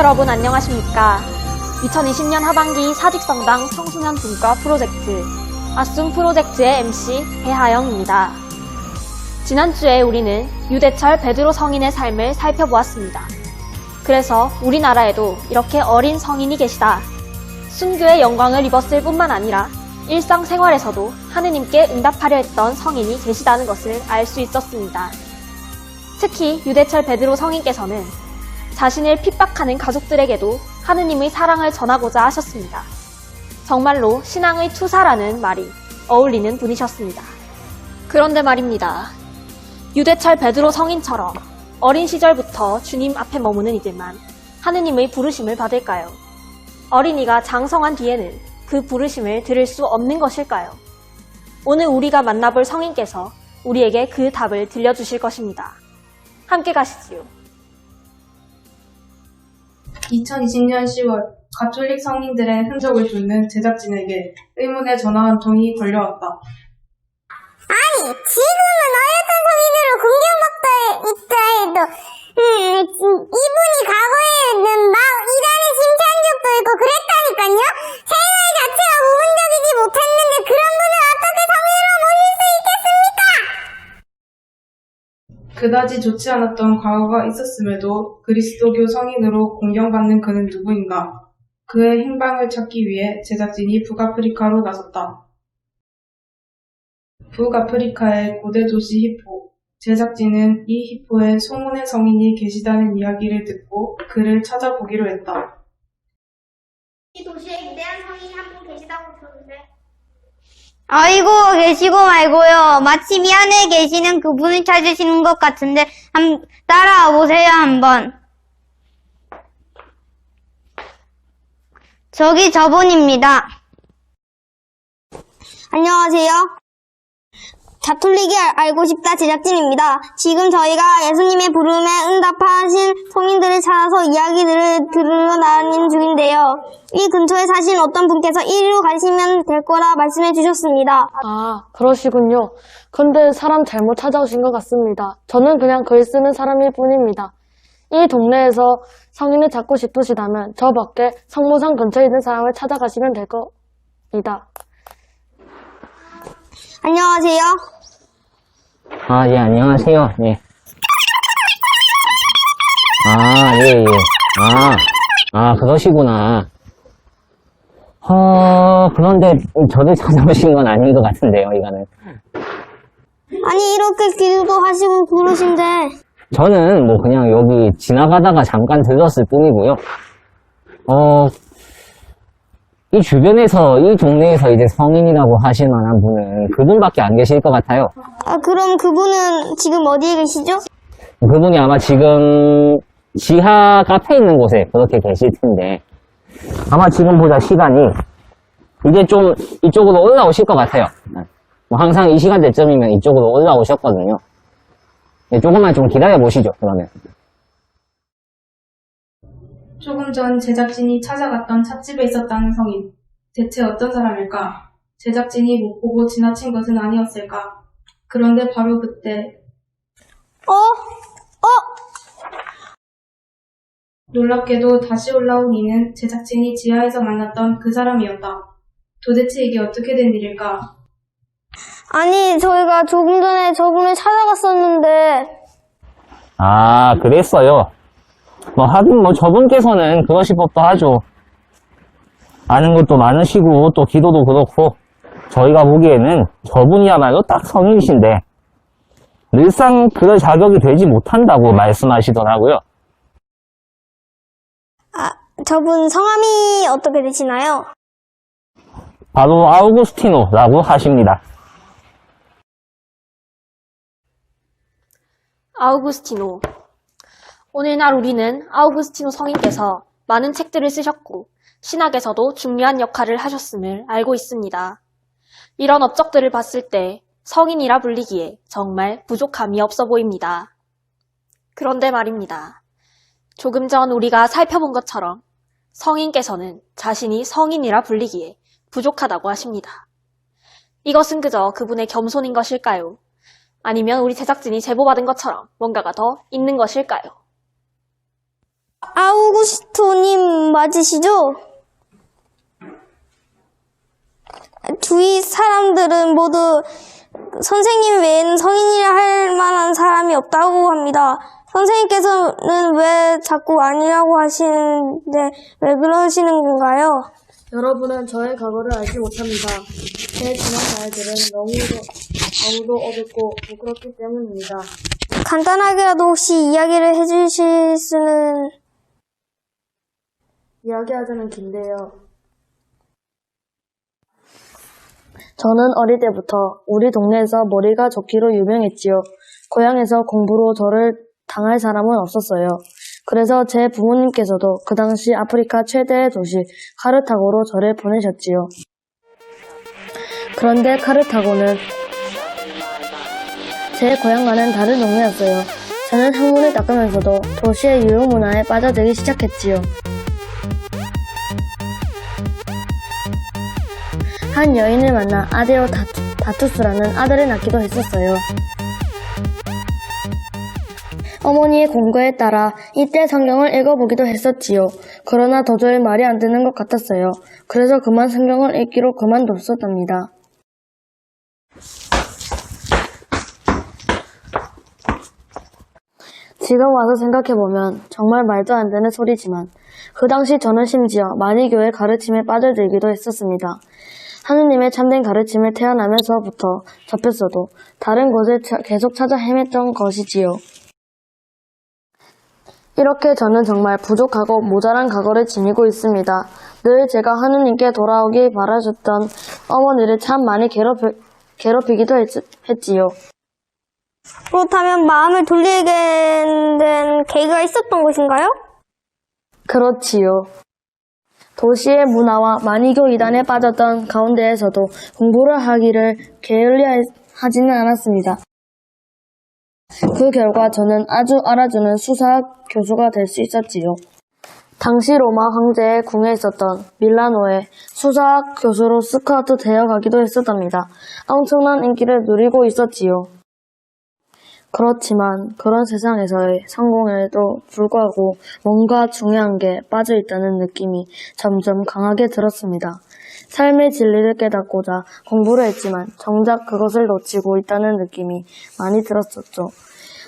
여러분 안녕하십니까? 2020년 하반기 사직성당 청소년 분과 프로젝트 아숨 프로젝트의 MC 배하영입니다. 지난주에 우리는 유대철 베드로 성인의 삶을 살펴보았습니다. 그래서 우리나라에도 이렇게 어린 성인이 계시다. 순교의 영광을 입었을 뿐만 아니라 일상생활에서도 하느님께 응답하려 했던 성인이 계시다는 것을 알 수 있었습니다. 특히 유대철 베드로 성인께서는 자신을 핍박하는 가족들에게도 하느님의 사랑을 전하고자 하셨습니다. 정말로 신앙의 투사라는 말이 어울리는 분이셨습니다. 그런데 말입니다. 유대철 베드로 성인처럼 어린 시절부터 주님 앞에 머무는 이들만 하느님의 부르심을 받을까요? 어린이가 장성한 뒤에는 그 부르심을 들을 수 없는 것일까요? 오늘 우리가 만나볼 성인께서 우리에게 그 답을 들려주실 것입니다. 함께 가시지요. 2020년 10월 가톨릭 성인들의 흔적을 쫓는 제작진에게 의문의 전화 한 통이 걸려왔다. 아니, 지금은 어엿한 성인으로 공경받고 있다 해도 이분이 과거에는 막 이단에 심취한 적도 있고 그랬다니까요? 생활 자체가 부분적이지 못했는데 그런 분을 어떻게 성인으로 모실 수 있겠습니까? 그다지 좋지 않았던 과거가 있었음에도 그리스도교 성인으로 공경받는 그는 누구인가? 그의 행방을 찾기 위해 제작진이 북아프리카로 나섰다. 북아프리카의 고대 도시 히포. 제작진은 이 히포에 소문의 성인이 계시다는 이야기를 듣고 그를 찾아보기로 했다. 이 도시에 위대한 성인이 한 분 계시다고 들었는데. 아이고, 계시고 말고요. 마침 이 안에 계시는 그분을 찾으시는 것 같은데, 따라와 보세요, 한번. 저기 저분입니다. 안녕하세요. 가톨릭이 알고 싶다 제작진입니다. 지금 저희가 예수님의 부름에 응답하신 성인들을 찾아서 이야기들을 들으러 다니는 중인데요. 이 근처에 사신 어떤 분께서 이리로 가시면 될 거라 말씀해 주셨습니다. 아, 그러시군요. 근데 사람 잘못 찾아오신 것 같습니다. 저는 그냥 글 쓰는 사람일 뿐입니다. 이 동네에서 성인을 찾고 싶으시다면 저 밖에 성모산 근처에 있는 사람을 찾아가시면 될 겁니다. 안녕하세요. 아, 예, 안녕하세요. 예. 아, 예, 예. 그러시구나. 그런데 저를 찾아오신 건 아닌 것 같은데요, 이거는. 아니 이렇게 기도도 하시고 그러신데 저는 뭐 그냥 여기 지나가다가 잠깐 들렀을 뿐이고요. 이 주변에서, 이 동네에서 이제 성인이라고 하실 만한 분은 그분밖에 안 계실 것 같아요. 그럼 그분은 지금 어디에 계시죠? 그분이 아마 지금 지하 카페 있는 곳에 그렇게 계실 텐데, 아마 지금 보자 시간이 이제 좀 이쪽으로 올라오실 것 같아요. 뭐 항상 이 시간대쯤이면 이쪽으로 올라오셨거든요. 네, 조금만 좀 기다려 보시죠, 그러면. 조금 전 제작진이 찾아갔던 찻집에 있었다는 성인. 대체 어떤 사람일까? 제작진이 못 보고 지나친 것은 아니었을까? 그런데 바로 그때 놀랍게도 다시 올라온 이는 제작진이 지하에서 만났던 그 사람이었다. 도대체 이게 어떻게 된 일일까? 아니 저희가 조금 전에 저분을 찾아갔었는데 아, 그랬어요. 하긴 저분께서는 그러실 법도 하죠. 아는 것도 많으시고 또 기도도 그렇고, 저희가 보기에는 저분이야말로 딱 성인이신데 늘상 그럴 자격이 되지 못한다고 말씀하시더라고요. 저분 성함이 어떻게 되시나요? 바로 아우구스티노라고 하십니다. 아우구스티노. 오늘날 우리는 아우구스티노 성인께서 많은 책들을 쓰셨고 신학에서도 중요한 역할을 하셨음을 알고 있습니다. 이런 업적들을 봤을 때 성인이라 불리기에 정말 부족함이 없어 보입니다. 그런데 말입니다. 조금 전 우리가 살펴본 것처럼 성인께서는 자신이 성인이라 불리기에 부족하다고 하십니다. 이것은 그저 그분의 겸손인 것일까요? 아니면 우리 제작진이 제보받은 것처럼 뭔가가 더 있는 것일까요? 아우구스토님 맞으시죠? 주위 사람들은 모두 선생님 외에는 성인이라 할 만한 사람이 없다고 합니다. 선생님께서는 왜 자꾸 아니라고 하시는데 왜 그러시는 건가요? 여러분은 저의 과거를 알지 못합니다. 제 지난 말들은 너무도 어둡고 부끄럽기 때문입니다. 간단하게라도 혹시 이야기를 해주실 수는... 이야기하자면 긴데요. 저는 어릴 때부터 우리 동네에서 머리가 좋기로 유명했지요. 고향에서 공부로 저를 당할 사람은 없었어요. 그래서 제 부모님께서도 그 당시 아프리카 최대의 도시 카르타고로 저를 보내셨지요. 그런데 카르타고는 제 고향과는 다른 동네였어요. 저는 학문을 닦으면서도 도시의 유흥 문화에 빠져들기 시작했지요. 한 여인을 만나 아데오 다투스라는 아들을 낳기도 했었어요. 어머니의 공고에 따라 이때 성경을 읽어보기도 했었지요. 그러나 도저히 말이 안 되는 것 같았어요. 그래서 그만 성경을 읽기로 그만뒀었답니다. 지금 와서 생각해보면 정말 말도 안 되는 소리지만 그 당시 저는 심지어 만이교의 가르침에 빠져들기도 했었습니다. 하느님의 참된 가르침을 태어나면서부터 접했어도 다른 곳을 계속 찾아 헤맸던 것이지요. 이렇게 저는 정말 부족하고 모자란 과거를 지니고 있습니다. 늘 제가 하느님께 돌아오길 바라셨던 어머니를 참 많이 괴롭히기도 했지요. 그렇다면 마음을 돌리게 된 계기가 있었던 것인가요? 그렇지요. 도시의 문화와 만이교 이단에 빠졌던 가운데에서도 공부를 하기를 게을리하지는 않았습니다. 그 결과 저는 아주 알아주는 수사학 교수가 될 수 있었지요. 당시 로마 황제의 궁에 있었던 밀라노의 수사학 교수로 스카우트 되어가기도 했었답니다. 엄청난 인기를 누리고 있었지요. 그렇지만 그런 세상에서의 성공에도 불구하고 뭔가 중요한 게 빠져있다는 느낌이 점점 강하게 들었습니다. 삶의 진리를 깨닫고자 공부를 했지만 정작 그것을 놓치고 있다는 느낌이 많이 들었었죠.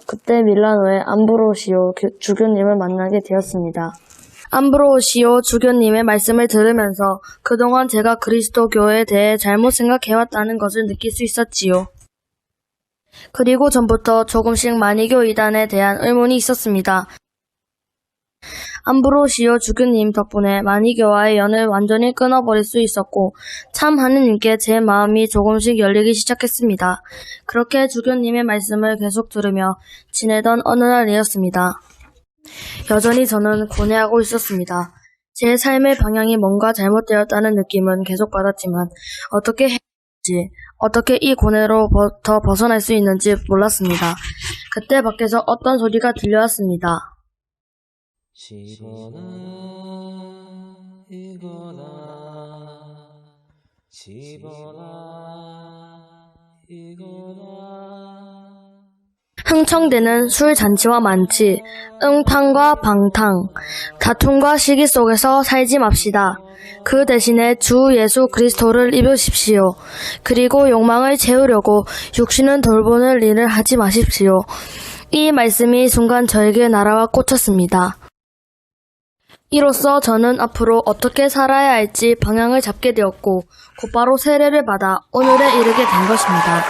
그때 밀라노의 암브로시오 주교님을 만나게 되었습니다. 암브로시오 주교님의 말씀을 들으면서 그동안 제가 그리스도교에 대해 잘못 생각해왔다는 것을 느낄 수 있었지요. 그리고 전부터 조금씩 만이교 이단에 대한 의문이 있었습니다. 암브로시오 주교님 덕분에 만이교와의 연을 완전히 끊어버릴 수 있었고 참 하느님께 제 마음이 조금씩 열리기 시작했습니다. 그렇게 주교님의 말씀을 계속 들으며 지내던 어느 날이었습니다. 여전히 저는 고뇌하고 있었습니다. 제 삶의 방향이 뭔가 잘못되었다는 느낌은 계속 받았지만 어떻게 해야 할지, 어떻게 이 고뇌로부터 벗어날 수 있는지 몰랐습니다. 그때 밖에서 어떤 소리가 들려왔습니다. 집어나 이거나 집어나 이거나 흥청대는 술 잔치와 만취, 응탕과 방탕, 다툼과 시기 속에서 살지 맙시다. 그 대신에 주 예수 그리스도를 입으십시오. 그리고 욕망을 채우려고 육신은 돌보는 일을 하지 마십시오. 이 말씀이 순간 저에게 날아와 꽂혔습니다. 이로써 저는 앞으로 어떻게 살아야 할지 방향을 잡게 되었고 곧바로 세례를 받아 오늘에 이르게 된 것입니다.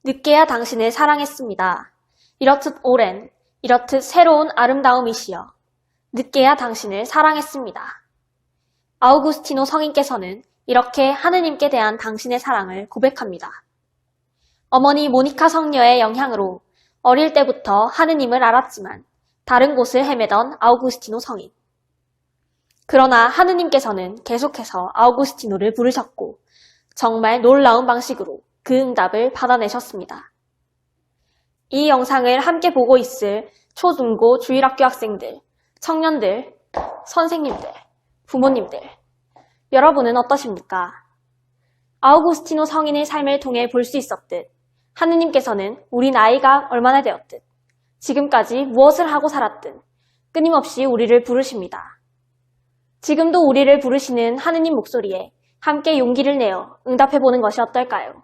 늦게야 당신을 사랑했습니다. 이렇듯 오랜, 이렇듯 새로운 아름다움이시여. 늦게야 당신을 사랑했습니다. 아우구스티노 성인께서는 이렇게 하느님께 대한 당신의 사랑을 고백합니다. 어머니 모니카 성녀의 영향으로 어릴 때부터 하느님을 알았지만 다른 곳을 헤매던 아우구스티노 성인. 그러나 하느님께서는 계속해서 아우구스티노를 부르셨고 정말 놀라운 방식으로 그 응답을 받아내셨습니다. 이 영상을 함께 보고 있을 초중고 주일학교 학생들, 청년들, 선생님들, 부모님들, 여러분은 어떠십니까? 아우구스티노 성인의 삶을 통해 볼 수 있었듯 하느님께서는 우리 나이가 얼마나 되었듯 지금까지 무엇을 하고 살았든 끊임없이 우리를 부르십니다. 지금도 우리를 부르시는 하느님 목소리에 함께 용기를 내어 응답해보는 것이 어떨까요?